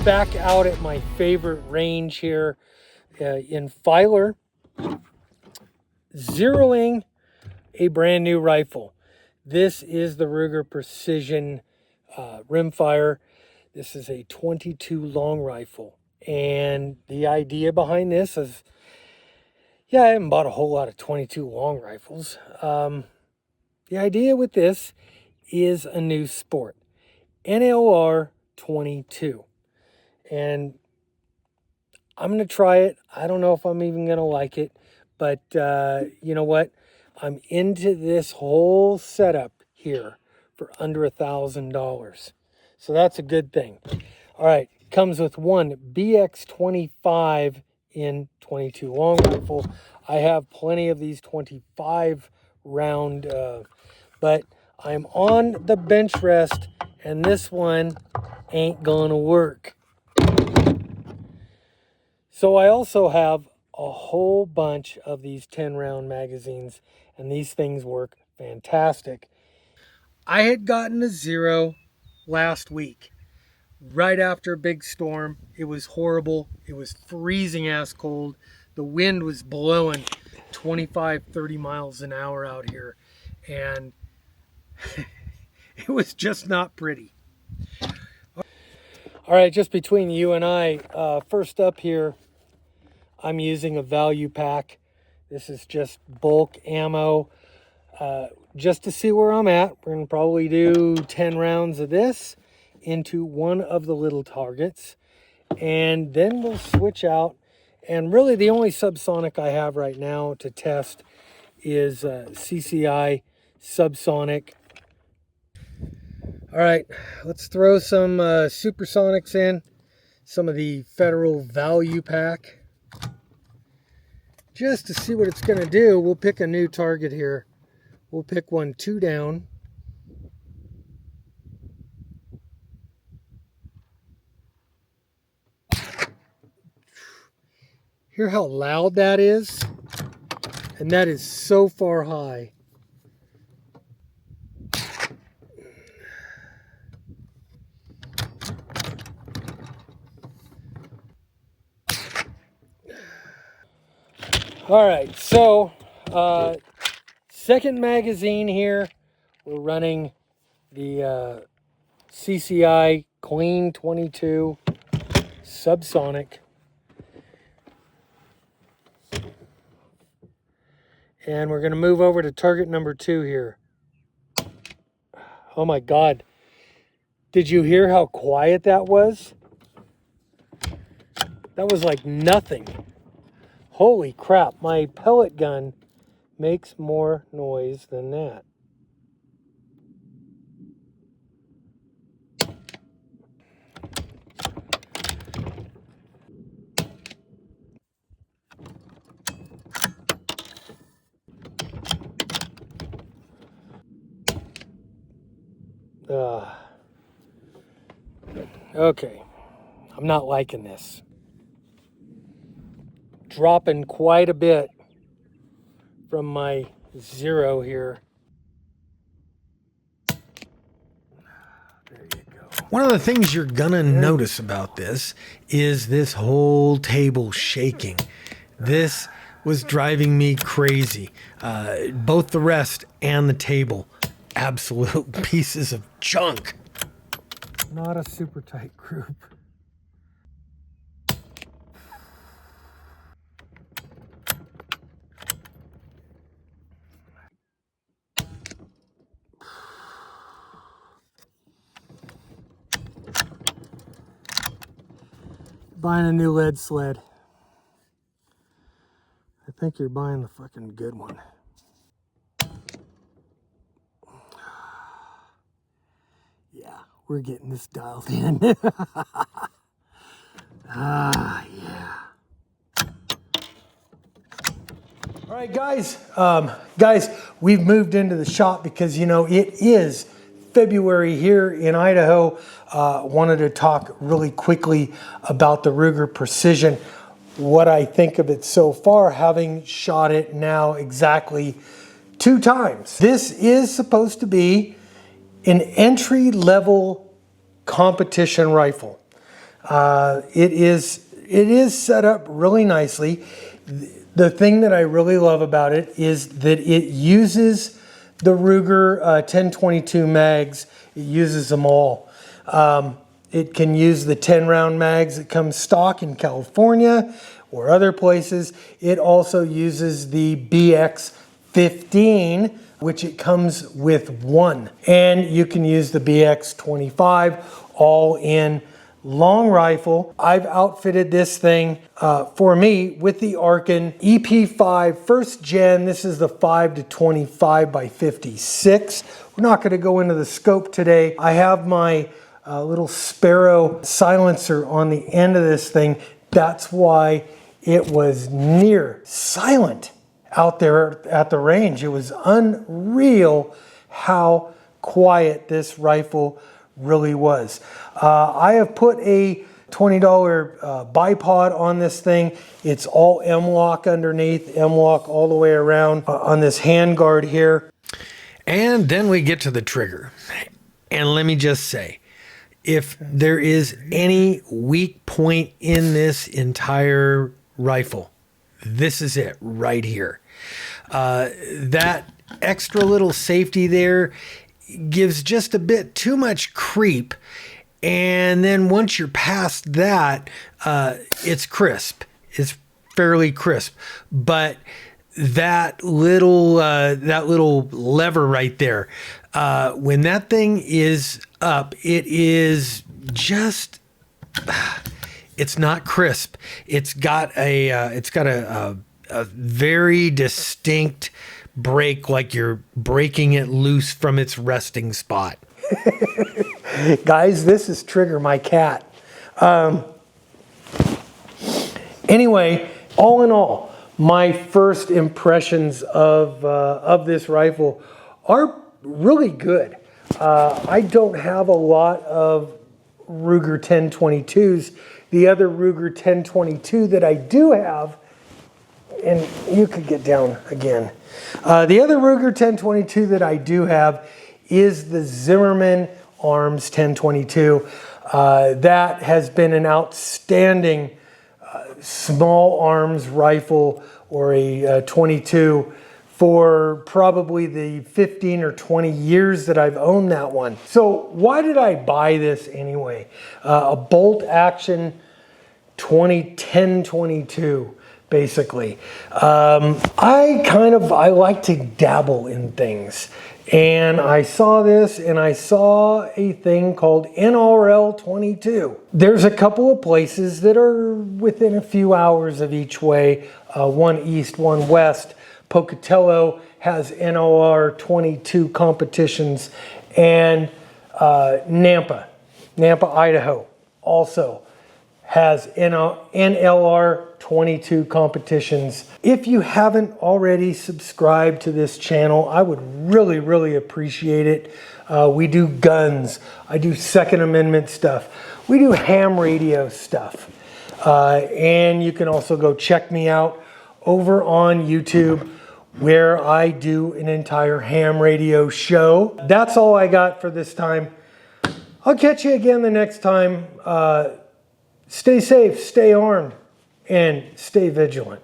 back out at my favorite range here in Filer, zeroing a brand new rifle. This is the Ruger Precision Rimfire. This is a 22 long rifle. And the idea behind this is, yeah, I haven't bought a whole lot of 22 long rifles. The idea with this is a new sport, NRL22. And I'm going to try it. I don't know if I'm even going to like it, but you know what? I'm into this whole setup here for under $1,000. So that's a good thing. All right, comes with one BX25 in 22 long rifle. I have plenty of these 25 round, but I'm on the bench rest and this one ain't gonna work. So I also have a whole bunch of these 10 round magazines, and these things work fantastic. I had gotten a zero last week, right after a big storm. It was horrible. It was freezing ass cold. The wind was blowing 25, 30 miles an hour out here, and it was just not pretty. All right, just between you and I, first up here, I'm using a value pack. This is just bulk ammo, just to see where I'm at. We're gonna probably do 10 rounds of this into one of the little targets, and then we'll switch out. And really the only subsonic I have right now to test is CCI subsonic. All right, let's throw some supersonics in, some of the Federal value pack, just to see what it's going to do. We'll pick a new target here. We'll pick one 2 down. Hear how loud that is? And that is so far high. All right, so second magazine here. We're running the CCI Clean 22 subsonic. And we're going to move over to target number 2 here. Oh my God. Did you hear how quiet that was? That was like nothing. Holy crap, my pellet gun makes more noise than that. Okay, I'm not liking this. Dropping quite a bit from my zero here. There you go. One of the things you're gonna notice about this is this whole table shaking. This was driving me crazy. Both the rest and the table, absolute pieces of junk. Not a super tight group. Buying a new lead sled. I think you're buying the fucking good one. Yeah, we're getting this dialed in. Yeah. All right, guys. Guys, we've moved into the shop because, you know, it is February here in Idaho. Wanted to talk really quickly about the Ruger Precision, what I think of it so far, having shot it now exactly 2 times. This is supposed to be an entry-level competition rifle. It is set up really nicely. The thing that I really love about it is that it uses the Ruger 1022 mags. It uses them all. It can use the 10 round mags that come stock in California or other places. It also uses the BX15, which it comes with one. And you can use the BX25 all in long rifle. I've outfitted this thing for me with the Arkin EP5 first gen. This is the 5 to 25 by 56. We're not going to go into the scope today. I have my little Sparrow silencer on the end of this thing. That's why it was near silent out there at the range. It was unreal how quiet this rifle really was. I have put a $20 bipod on this thing. It's all M-LOK underneath, M-LOK all the way around on this handguard here. And then we get to the trigger. And let me just say, if there is any weak point in this entire rifle, this is it right here. That extra little safety there gives just a bit too much creep, and then once you're past that, it's crisp. It's fairly crisp, but that little lever right there, when that thing is up, it is just, it's not crisp. It's got a very distinct break, like you're breaking it loose from its resting spot. Guys, this is Trigger, my cat. Anyway, all in all, my first impressions of this rifle are really good. I don't have a lot of Ruger 1022s. The other Ruger 1022 that I do have, and you could get down again. The other Ruger 1022 that I do have is the Zimmerman Arms 1022. That has been an outstanding small arms rifle, or a 22, for probably the 15 or 20 years that I've owned that one. So why did I buy this anyway? A bolt action 1022. Basically, I like to dabble in things, and I saw this, and I saw a thing called NRL22. There's a couple of places that are within a few hours of each way, one east, one west. Pocatello has NRL22 competitions, and Nampa, Idaho also has NLR22 competitions. If you haven't already subscribed to this channel, I would really, really appreciate it. We do guns. I do Second Amendment stuff. We do ham radio stuff. And you can also go check me out over on YouTube, where I do an entire ham radio show. That's all I got for this time. I'll catch you again the next time. Stay safe, stay armed, and stay vigilant.